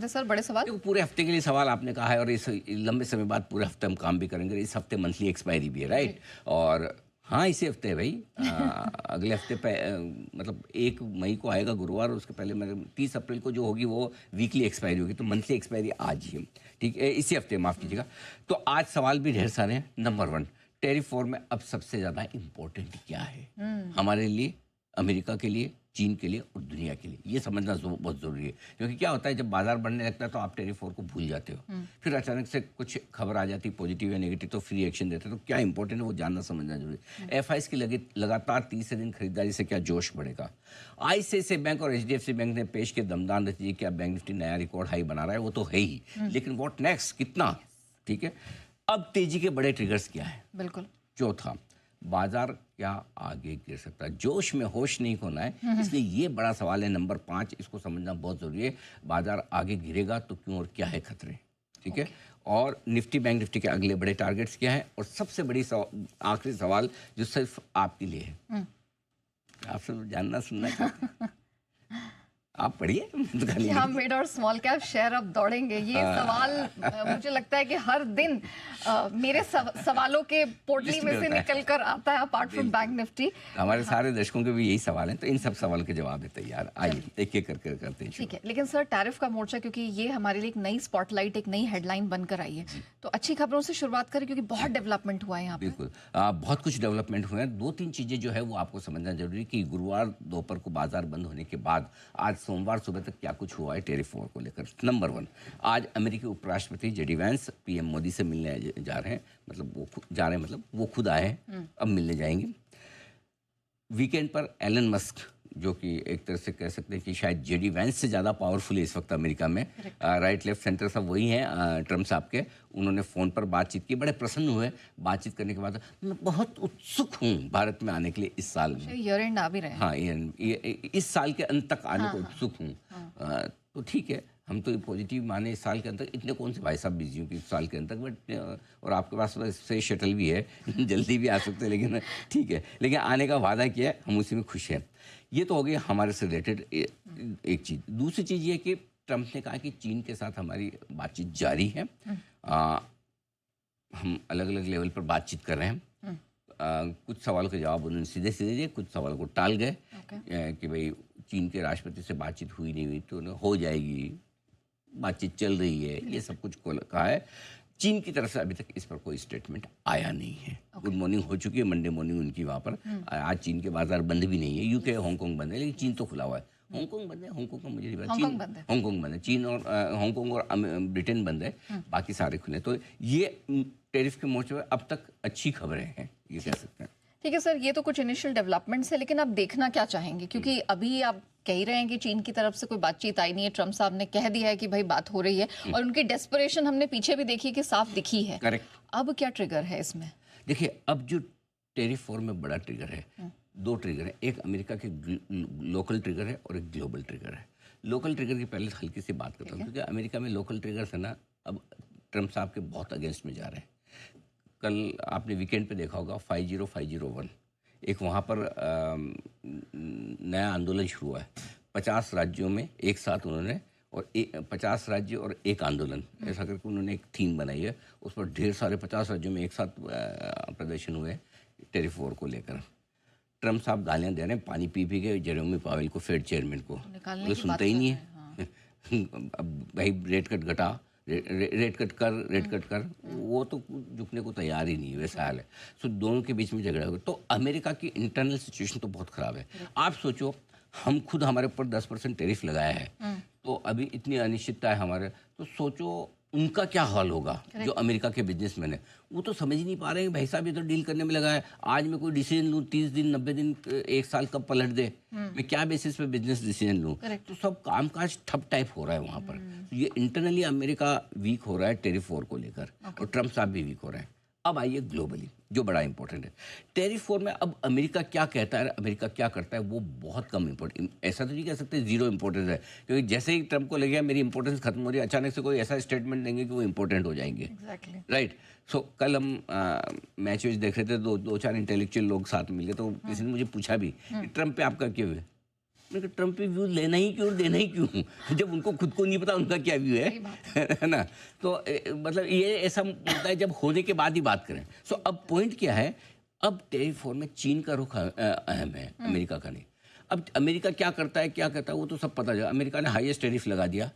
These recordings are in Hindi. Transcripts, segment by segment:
थे सर बड़े सवाल? देखो, पूरे हफ्ते के लिए सवाल आपने कहा है और इस लंबे समय बाद पूरे हफ्ते हम काम भी करेंगे। इस हफ्ते मंथली एक्सपायरी भी है, राइट? और हाँ, इसी हफ्ते है भाई। अगले हफ्ते मतलब 1 मई को आएगा गुरुवार, और उसके पहले मेरे 30 अप्रैल को जो होगी वो वीकली एक्सपायरी होगी, तो मंथली एक्सपायरी आज ही है, ठीक है, इसी हफ्ते, माफ़ कीजिएगा। तो आज सवाल भी ढेर सारे हैं। नंबर 1, टेरिफ वॉर में अब सबसे ज़्यादा इम्पोर्टेंट क्या है हमारे लिए, अमेरिका के लिए, चीन के लिए और दुनिया के लिए? ये समझना बहुत ज़रूरी है, क्योंकि क्या होता है जब बाजार बढ़ने लगता है तो आप टेरिफ वॉर को भूल जाते हो, फिर अचानक से कुछ खबर आ जाती पॉजिटिव या नेगेटिव, तो फ्री एक्शन देते हैं। तो क्या इंपॉर्टेंट है वो जानना समझना जरूरी है। एफआईएस की लगातार तीसरे दिन खरीदारी से क्या जोश बढ़ेगा? आईसीआईसीआई बैंक और एचडीएफसी बैंक ने पेश किए दमदार नतीजे। क्या बैंक निफ्टी नया रिकॉर्ड हाई बना रहा है? वो तो है ही, लेकिन व्हाट नेक्स्ट, कितना? ठीक है, अब तेजी के बड़े ट्रिगर्स क्या है? बिल्कुल। चौथा, बाजार क्या आगे गिर सकता है? जोश में होश नहीं खोना है, इसलिए ये बड़ा सवाल है। नंबर 5, इसको समझना बहुत जरूरी है। बाजार आगे गिरेगा तो क्यों और क्या है खतरे? ठीक है, और निफ्टी, बैंक निफ्टी के अगले बड़े टारगेट्स क्या है? और सबसे बड़ी आखिरी सवाल जो सिर्फ आपके लिए है, आपसे जानना सुनना चाहते हैं, आप पढ़िए। क्या मिड और स्मॉल कैप शेयर अब दौड़ेंगे? ये सवाल मुझे लगता है कि हर दिन मेरे सवालों के पोटली में से निकल कर आता है, अपार्ट फ्रॉम बैंक निफ्टी। हमारे सारे दर्शकों के भी यही सवाल हैं, तो इन सब सवाल के जवाब है तैयार। आइए एक एक करके करते हैं। ठीक है, लेकिन सर टैरिफ का मोर्चा, क्योंकि ये हमारे लिए एक नई स्पॉटलाइट, एक नई हेडलाइन बनकर आई है, तो अच्छी खबरों से शुरुआत करें क्योंकि बहुत डेवलपमेंट हुआ है यहाँ पे। बिल्कुल, बहुत कुछ डेवलपमेंट हुए हैं। 2-3 चीज़ें जो है वो आपको समझना जरूरी कि गुरुवार दोपहर को बाजार बंद होने के बाद आज सोमवार सुबह तक क्या कुछ हुआ है टेरिफ वॉर को लेकर। नंबर 1, आज अमेरिकी उपराष्ट्रपति जेडी वैंस पीएम मोदी से मिलने जा रहे हैं, मतलब वो खुद आए हैं, अब मिलने जाएंगे। वीकेंड पर एलन मस्क, जो कि एक तरह से कह सकते हैं कि शायद जेडी वैंस से ज़्यादा पावरफुल है इस वक्त अमेरिका में, राइट लेफ्ट सेंटर सब वही हैं ट्रम्प साहब के, उन्होंने फ़ोन पर बातचीत की, बड़े प्रसन्न हुए बातचीत करने के बाद। मैं बहुत उत्सुक हूँ भारत में आने के लिए इस साल में। ईयर एंड आ भी रहे हैं। हाँ, इस साल के अंत तक आने को उत्सुक हूँ। तो ठीक है, हम तो पॉजिटिव माने इस साल के अंत तक। इतने कौन से भाई साहब बिजी हूँ कि इस साल के अंत तक, बट और आपके पास से शटल भी है जल्दी भी आ सकते हैं, लेकिन ठीक है, लेकिन आने का वादा किया है, हम उसी में खुश हैं। ये तो हो गया हमारे से रिलेटेड एक चीज़। दूसरी चीज़ ये कि ट्रम्प ने कहा कि चीन के साथ हमारी बातचीत जारी है, हम अलग अलग लेवल पर बातचीत कर रहे हैं। कुछ सवालों के जवाब उन्होंने सीधे सीधे दिए, कुछ सवालों को टाल गए कि भाई चीन के राष्ट्रपति से बातचीत हुई नहीं हुई, तो हो जाएगी, बातचीत चल रही है, ये सब कुछ कहा है। चीन की तरफ से अभी तक इस पर कोई स्टेटमेंट आया नहीं है। गुड मॉर्निंग हो चुकी है, मंडे मॉर्निंग उनकी वहाँ पर। आज चीन के बाजार बंद भी नहीं है, यूके हांगकांग बंद है, लेकिन चीन तो खुला हुआ है। हांगकांग बंद है, हांगकांग का मुझे नहीं पता, हांगकांग बंद है, चीन और हांगकांग और ब्रिटेन बंद है, बाकी सारे खुले। तो ये टेरिफ के मोर्चे पर अब तक अच्छी खबरें हैं, ये कह सकते हैं। ठीक है सर, ये तो कुछ इनिशियल डेवलपमेंट्स है, लेकिन आप देखना क्या चाहेंगे? क्योंकि अभी आप कह ही रहे हैं कि चीन की तरफ से कोई बातचीत आई नहीं है, ट्रम्प साहब ने कह दिया है कि भाई बात हो रही है, और उनकी डेस्परेशन हमने पीछे भी देखी कि साफ दिखी है। करेक्ट। अब क्या ट्रिगर है इसमें? देखिए, अब जो टेरिफ वॉर में बड़ा ट्रिगर है, 2 ट्रिगर है। एक अमेरिका के लोकल ट्रिगर है और एक ग्लोबल ट्रिगर है। लोकल ट्रिगर की पहले हल्की सी बात करता हूँ, क्योंकि अमेरिका में लोकल ट्रिगर्स है ना, अब ट्रम्प साहब के बहुत अगेंस्ट में जा रहे हैं। कल आपने वीकेंड पे देखा होगा 50501, एक वहाँ पर नया आंदोलन शुरू हुआ है। 50 राज्यों में एक साथ उन्होंने, और 50 राज्य और एक आंदोलन, ऐसा करके उन्होंने एक थीम बनाई है। उस पर ढेर सारे 50 राज्यों में एक साथ प्रदर्शन हुए टेरिफ वॉर को लेकर। ट्रम्प साहब गालियाँ दे रहे हैं, पानी पी के जेरेमी पावेल को, फेड चेयरमैन को, वो सुनता ही नहीं है। अब भाई रेट कट घटा, रेट कट कर, वो तो झुकने को तैयार ही नहीं है, वैसा हाल है। सो दोनों के बीच में झगड़ा हुआ। तो अमेरिका की इंटरनल सिचुएशन तो बहुत ख़राब है। आप सोचो, हम खुद हमारे ऊपर 10% टैरिफ लगाया है, तो अभी इतनी अनिश्चितता है हमारे, तो सोचो उनका क्या हाल होगा। जो अमेरिका के बिजनेसमैन है वो तो समझ ही नहीं पा रहे हैं, भाई साहब ये तो डील करने में लगा है, आज मैं कोई डिसीजन लूँ 30 दिन 90 दिन 1 साल कब पलट दे, मैं क्या बेसिस पे बिजनेस डिसीजन लूँ। तो सब कामकाज ठप टाइप हो रहा है वहाँ पर। तो ये इंटरनली अमेरिका वीक हो रहा है टेरिफ वॉर को लेकर, और ट्रम्प साहब भी वीक हो रहे हैं। अब आइए ग्लोबली, जो बड़ा इंपॉर्टेंट है टेरिफ वॉर में। अब अमेरिका क्या कहता है, अमेरिका क्या करता है, वो बहुत कम इंपॉर्टेंट, ऐसा तो नहीं कह सकते जीरो इंपॉर्टेंस है, क्योंकि जैसे ही ट्रम्प को लगे मेरी इंपॉर्टेंस खत्म हो रही है, अचानक से कोई ऐसा स्टेटमेंट देंगे कि वो इंपॉर्टेंट हो जाएंगे। राइट। सो कल हम मैच वेच देख रहे थे, दो चार इंटेलेक्चुअल लोग साथ मिल गए, तो किसी ने मुझे पूछा भी कि ट्रम्प पे आपका क्यों है, मैंने कहा ट्रम्प पे व्यू लेना ही क्यों और देना ही क्यों जब उनको खुद को नहीं पता उनका क्या व्यू है ना। तो मतलब ये ऐसा मुद्दा है जब होने के बाद ही बात करें। सो अब पॉइंट क्या है, अब टेरिफ वॉर में चीन का रुख अहम है, अमेरिका का नहीं। अब अमेरिका क्या करता है वो तो सब पता चला। अमेरिका ने हाईएस्ट टेरिफ लगा दिया,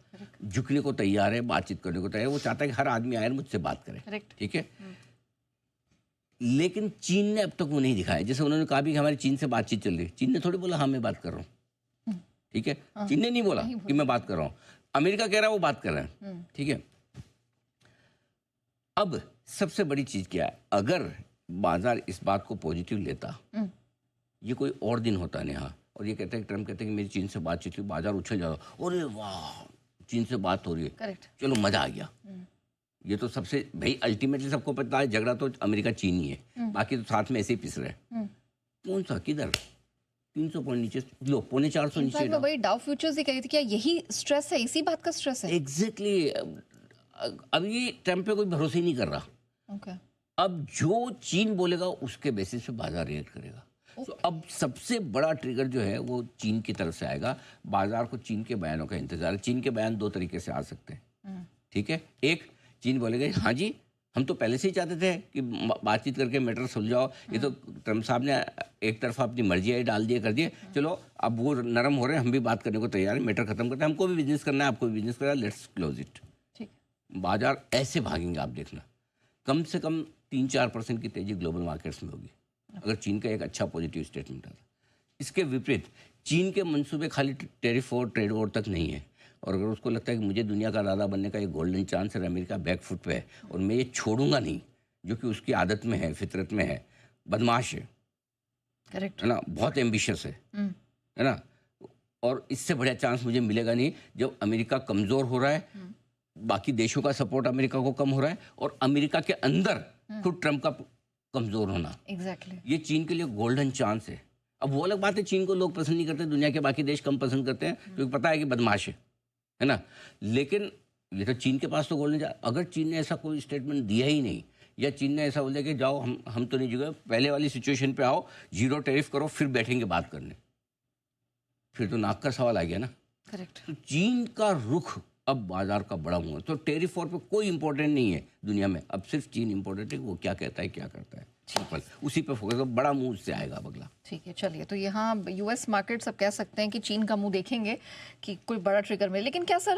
झुकने को तैयार है, बातचीत करने को तैयार है, वो चाहता है कि हर आदमी आए और मुझसे बात करे, ठीक है। लेकिन चीन ने अब तक वो नहीं दिखाया। जैसे उन्होंने कहा भी कि हमारी चीन से बातचीत चल रही है, चीन ने थोड़ी बोला हाँ मैं बात कर रहा हूँ, ठीक है। चीन ने नहीं बोला कि मैं बात कर रहा हूँ, अमेरिका कह रहा है वो बात कर रहे हैं, ठीक है। अब सबसे बड़ी चीज क्या है, अगर बाजार इस बात को पॉजिटिव लेता, ये कोई और दिन होता नेहा, और ये कहते हैं ट्रम्प कहते हैं कि मेरी चीन से बातचीत हुई, बाजार उछल जाता, अरे वाह चीन से बात हो रही है, चलो मजा आ गया। ये तो सबसे भाई अल्टीमेटली सबको पता है झगड़ा तो अमेरिका चीन ही है, बाकी तो साथ में ऐसे ही पिस रहे हैं। कौन सा किधर 300 पॉइंट नीचे लो, 450 नीचे। मैं वही डाउ फ्यूचर्स ही कही थी, क्या यही स्ट्रेस है, इसी बात का स्ट्रेस है? एग्जैक्टली। अब ये ट्रम्प पे कोई भरोसा ही नहीं कर रहा। अब जो चीन बोलेगा उसके बेसिस पे बाजार रिएक्ट करेगा। तो अब सबसे बड़ा ट्रिगर जो है वो चीन की तरफ से आएगा। बाजार को चीन के बयानों का इंतजार है। चीन के बयान दो तरीके से आ सकते हैं, ठीक है। एक, चीन बोलेगा हाँ जी हम तो पहले से ही चाहते थे कि बातचीत करके मैटर सुलझाओ, ये तो ट्रम्प साहब ने एक तरफा अपनी मर्जी आई डाल दिए, कर दिए, चलो अब वो नरम हो रहे हैं, हम भी बात करने को तैयार हैं, मैटर खत्म करते हैं, हमको भी बिजनेस करना है, आपको भी बिजनेस करना है, लेट्स क्लोज इट। बाजार ऐसे भागेंगे, आप देखना कम से कम 3-4% की तेजी ग्लोबल मार्केट्स में होगी अगर चीन का एक अच्छा पॉजिटिव स्टेटमेंट आता। इसके विपरीत चीन के मंसूबे खाली टेरिफ और ट्रेड वॉर तक नहीं है, और अगर उसको लगता है कि मुझे दुनिया का दादा बनने का एक गोल्डन चांस है, अमेरिका बैक फुट पे है और मैं ये छोड़ूंगा नहीं, जो कि उसकी आदत में है, फितरत में है, बदमाश है, करेक्ट है ना, बहुत एम्बिशियस है ना, और इससे बढ़िया चांस मुझे मिलेगा नहीं जब अमेरिका कमज़ोर हो रहा है, बाकी देशों का सपोर्ट अमेरिका को कम हो रहा है, और अमेरिका के अंदर खुद ट्रम्प का कमज़ोर होना। एग्जैक्टली ये चीन के लिए गोल्डन चांस है। अब वो अलग बात है चीन को लोग पसंद नहीं करते, दुनिया के बाकी देश कम पसंद करते हैं क्योंकि पता है कि बदमाश है ना, लेकिन ये तो चीन के पास तो गोल्डन चांस। अगर चीन ने ऐसा कोई स्टेटमेंट दिया ही नहीं, या चीन ने ऐसा बोला कि जाओ हम तो नहीं जुगे, पहले वाली सिचुएशन पे आओ, जीरो टैरिफ करो, फिर बैठेंगे बात करने, फिर तो नाक का सवाल आ गया ना। करेक्ट। तो चीन का रुख अब बाजार का बड़ा मुंह है। तो टेरिफ वॉर पे कोई इंपॉर्टेंट नहीं है दुनिया में, अब सिर्फ चीन इंपॉर्टेंट है, वो क्या कहता है क्या करता है, सिंपल उसी पे फोकस। बड़ा मुंह उससे आएगा अगला। ठीक है, चलिए, तो यहाँ यूएस मार्केट्स अब कह सकते हैं कि चीन का मुंह देखेंगे कि कोई बड़ा ट्रिगर में, लेकिन क्या सर